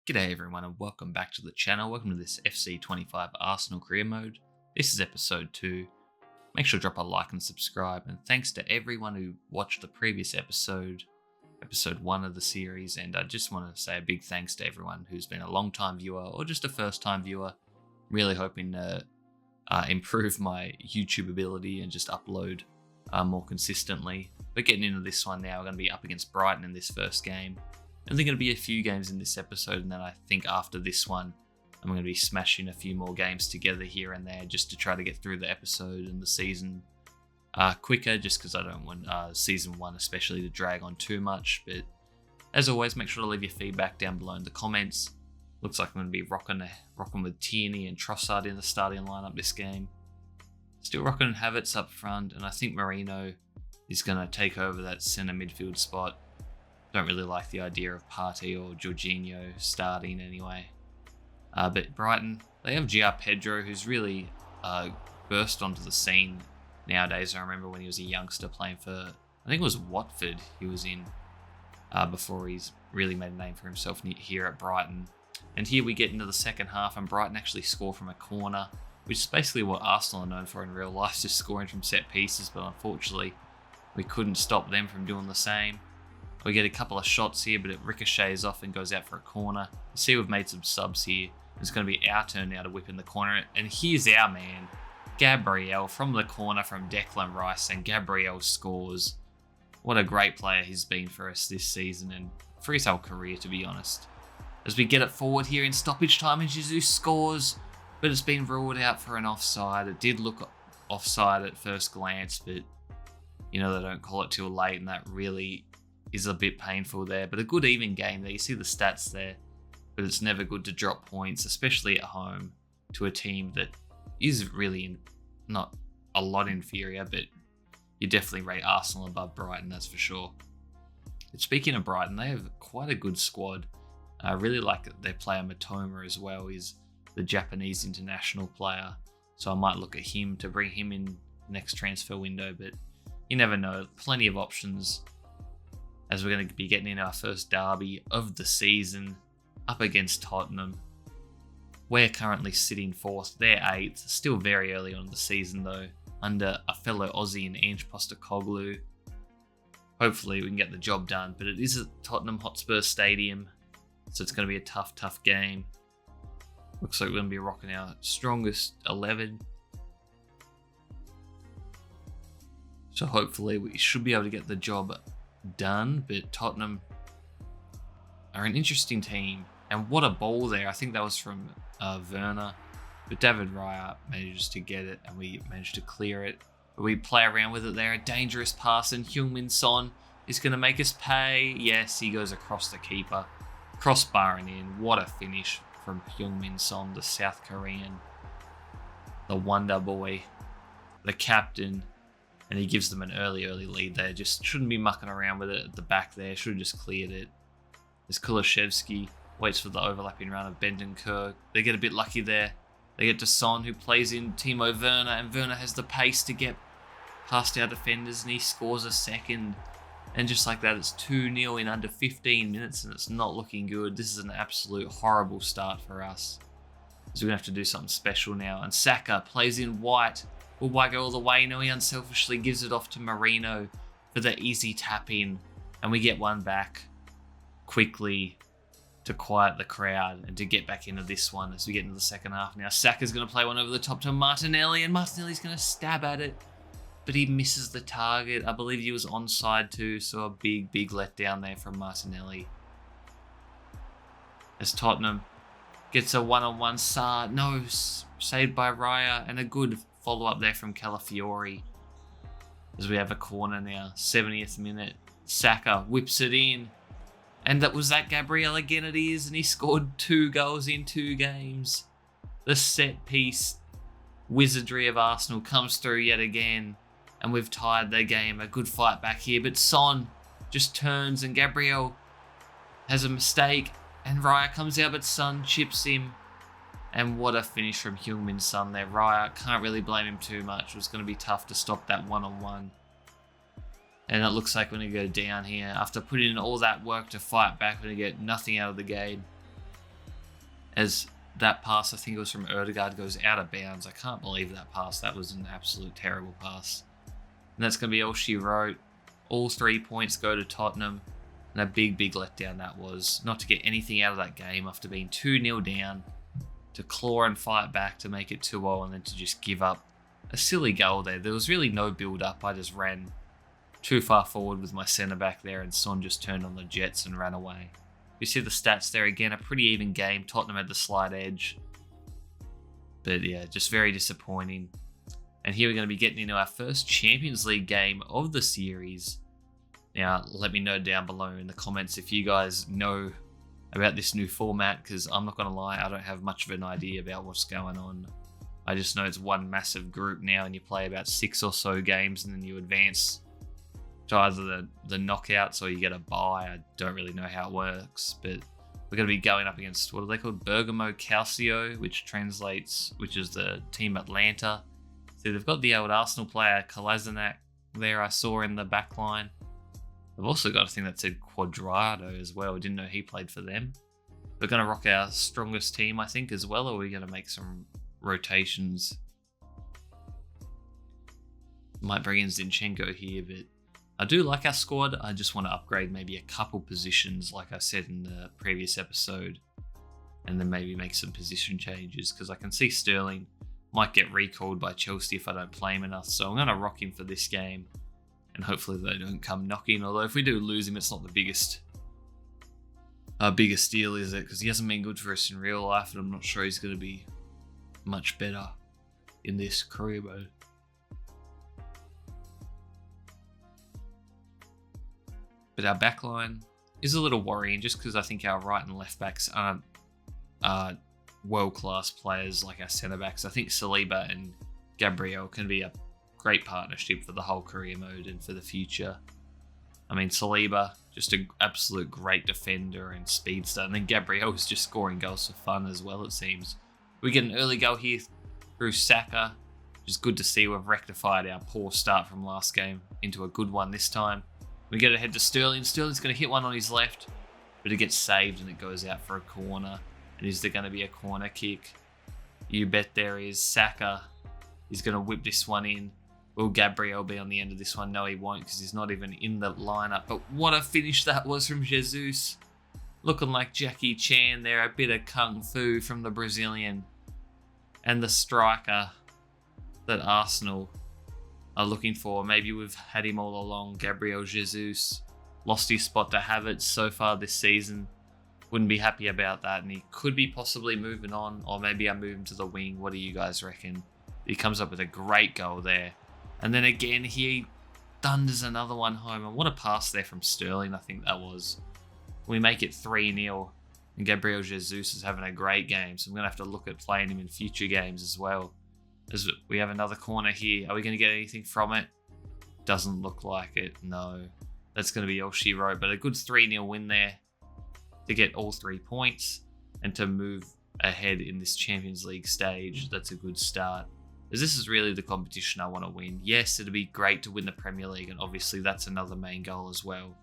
G'day everyone and welcome back to the channel. Welcome to this FC25 Arsenal career mode. This is episode 2. Make sure to drop a like and subscribe, and thanks to everyone who watched the previous episode 1 of the series, and I just want to say a big thanks to everyone who's been a long time viewer or just a first time viewer. Really hoping to improve my YouTube ability and just upload more consistently. But getting into this one now, we're going to be up against Brighton in this first game. I think going to be a few games in this episode, and then I think after this one, I'm going to be smashing a few more games together here and there just to try to get through the episode and the season quicker, just because I don't want season 1 especially to drag on too much. But as always, make sure to leave your feedback down below in the comments. Looks like I'm going to be rocking with Tierney and Trossard in the starting lineup this game. Still rocking Havertz up front, and I think Marino is going to take over that centre midfield spot. Don't really like the idea of Partey or Jorginho starting anyway. But Brighton, they have João Pedro, who's really burst onto the scene nowadays. I remember when he was a youngster playing for, I think it was Watford he was in, before he's really made a name for himself here at Brighton. And here we get into the second half, and Brighton actually score from a corner, which is basically what Arsenal are known for in real life, just scoring from set pieces, but unfortunately we couldn't stop them from doing the same. We get a couple of shots here, but it ricochets off and goes out for a corner. You see we've made some subs here. It's going to be our turn now to whip in the corner. And here's our man, Gabriel, from the corner from Declan Rice. And Gabriel scores. What a great player he's been for us this season and for his whole career, to be honest. As we get it forward here in stoppage time, and Jesus scores. But it's been ruled out for an offside. It did look offside at first glance, but you know they don't call it till late, and that really is a bit painful there. But a good even game there. You see the stats there, but it's never good to drop points, especially at home to a team that is really not a lot inferior, but you definitely rate Arsenal above Brighton, that's for sure. But speaking of Brighton, they have quite a good squad. I really like their player Matoma as well. He's the Japanese international player, so I might look at him to bring him in next transfer window, but you never know. Plenty of options, as we're going to be getting in our first derby of the season up against Tottenham. We're currently sitting 4th, they're 8th. Still very early on in the season though, under a fellow Aussie in Ange Postecoglou. Hopefully we can get the job done, but it is at Tottenham Hotspur Stadium, so it's going to be a tough game. Looks like we're going to be rocking our strongest 11. So hopefully we should be able to get the job done, but Tottenham are an interesting team, and what a ball there. I think that was from Werner, but David Raya manages to get it and we managed to clear it. But we play around with it there, a dangerous pass, and Heung-min Son is going to make us pay. Yes, he goes across the keeper, crossbar and in. What a finish from Heung-min Son, the South Korean, the wonder boy, the captain. And he gives them an early lead there. Just shouldn't be mucking around with it at the back there. Should have just cleared it. As Kulishevsky waits for the overlapping run of Bentancur. They get a bit lucky there. They get to Son, who plays in Timo Werner. And Werner has the pace to get past our defenders. And he scores a second. And just like that, it's 2-0 in under 15 minutes. And it's not looking good. This is an absolute horrible start for us. So we're going to have to do something special now. And Saka plays in White. Will White go all the way? No, he unselfishly gives it off to Marino for the easy tap in. And we get one back quickly to quiet the crowd and to get back into this one as we get into the second half. Now Saka's going to play one over the top to Martinelli, and Martinelli's going to stab at it, but he misses the target. I believe he was onside too, so a big letdown there from Martinelli. As Tottenham gets a one-on-one Sarr. No, saved by Raya, and a good follow-up there from Calafiori. As we have a corner now, 70th minute. Saka whips it in. And that was Gabriel again, it is. And he scored 2 goals in 2 games. The set piece wizardry of Arsenal comes through yet again. And we've tied their game. A good fight back here. But Son just turns and Gabriel has a mistake. And Raya comes out, but Son chips him. And what a finish from Heung-min Son there. Raya, can't really blame him too much. It was going to be tough to stop that one-on-one. And it looks like we're going to go down here. After putting in all that work to fight back, we're going to get nothing out of the game. as that pass, I think it was from Erdegaard, goes out of bounds. I can't believe that pass. That was an absolute terrible pass. And that's going to be all she wrote. All 3 points go to Tottenham. And a big, big letdown that was. Not to get anything out of that game after being 2-0 down. To claw and fight back to make it 2-0 and then to just give up a silly goal there. There was really no build-up. I just ran too far forward with my centre-back there and Son just turned on the jets and ran away. You see the stats there again, a pretty even game. Tottenham had the slight edge. But yeah, just very disappointing. And here we're going to be getting into our first Champions League game of the series. Now, let me know down below in the comments if you guys know about this new format, because I'm not going to lie, I don't have much of an idea about what's going on. I just know it's one massive group now and you play about 6 or so games and then you advance to either the knockouts or you get a bye. I don't really know how it works, but we're going to be going up against, what are they called? Bergamo Calcio, which is the team Atlanta. So they've got the old Arsenal player Kolasinac there I saw in the back line. They've also got a thing that said Quadrado as well. I didn't know he played for them. We're going to rock our strongest team, I think, as well, or are we going to make some rotations? Might bring in Zinchenko here, but I do like our squad. I just want to upgrade maybe a couple positions, like I said in the previous episode, and then maybe make some position changes, because I can see Sterling might get recalled by Chelsea if I don't play him enough. So I'm going to rock him for this game, and hopefully they don't come knocking. Although if we do lose him, it's not the biggest deal, is it? Because he hasn't been good for us in real life, and I'm not sure he's going to be much better in this career mode. But our backline is a little worrying just because I think our right and left backs aren't world-class players like our centre-backs. I think Saliba and Gabriel can be a great partnership for the whole career mode and for the future. I mean, Saliba, just an absolute great defender and speedster. And then Gabriel is just scoring goals for fun as well, it seems. We get an early goal here through Saka, which is good to see. We've rectified our poor start from last game into a good one this time. We get ahead to Sterling. Sterling's going to hit one on his left, but it gets saved and it goes out for a corner. And is there going to be a corner kick? You bet there is. Saka is going to whip this one in. Will Gabriel be on the end of this one? No, he won't, because he's not even in the lineup. But what a finish that was from Jesus. Looking like Jackie Chan there. A bit of kung fu from the Brazilian. And the striker that Arsenal are looking for. Maybe we've had him all along. Gabriel Jesus lost his spot to Havertz so far this season. Wouldn't be happy about that, and he could be possibly moving on, or maybe I move him to the wing. What do you guys reckon? He comes up with a great goal there. And then again, he thunders another one home. And what a pass there from Sterling, I think that was. We make it 3-0, and Gabriel Jesus is having a great game, so I'm going to have to look at playing him in future games as well. As we have another corner here. Are we going to get anything from it? Doesn't look like it, no. That's going to be all she wrote, but a good 3-0 win there to get all 3 points and to move ahead in this Champions League stage. That's a good start, as this is really the competition I want to win. Yes, it'd be great to win the Premier League, and obviously that's another main goal as well.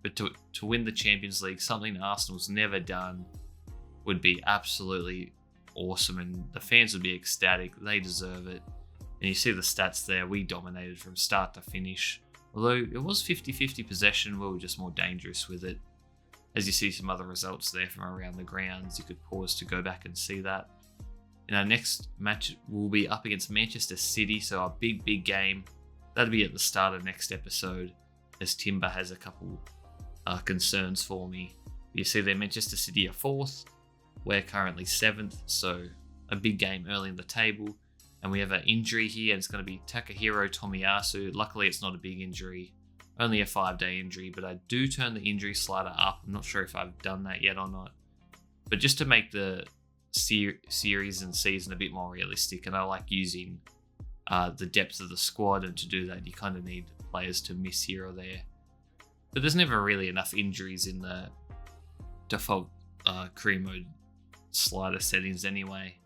But to win the Champions League, something Arsenal's never done, would be absolutely awesome, and the fans would be ecstatic. They deserve it. And you see the stats there. We dominated from start to finish. Although it was 50-50 possession, we were just more dangerous with it. As you see some other results there from around the grounds, you could pause to go back and see that. In our next match, we'll be up against Manchester City, so our big, big game. That'll be at the start of next episode, as Timber has a couple concerns for me. You see there, Manchester City are 4th. We're currently 7th, so a big game early in the table. And we have an injury here, and it's going to be Takahiro Tomiyasu. Luckily, it's not a big injury. Only a 5-day injury, but I do turn the injury slider up. I'm not sure if I've done that yet or not. But just to make the series and season a bit more realistic, and I like using the depth of the squad, and to do that, you kind of need players to miss here or there. But there's never really enough injuries in the default career mode slider settings anyway.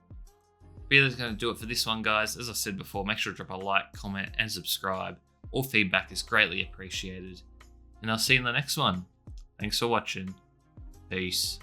But yeah, that's going to do it for this one, guys. As I said before, make sure to drop a like, comment, and subscribe. All feedback is greatly appreciated. And I'll see you in the next one. Thanks for watching. Peace.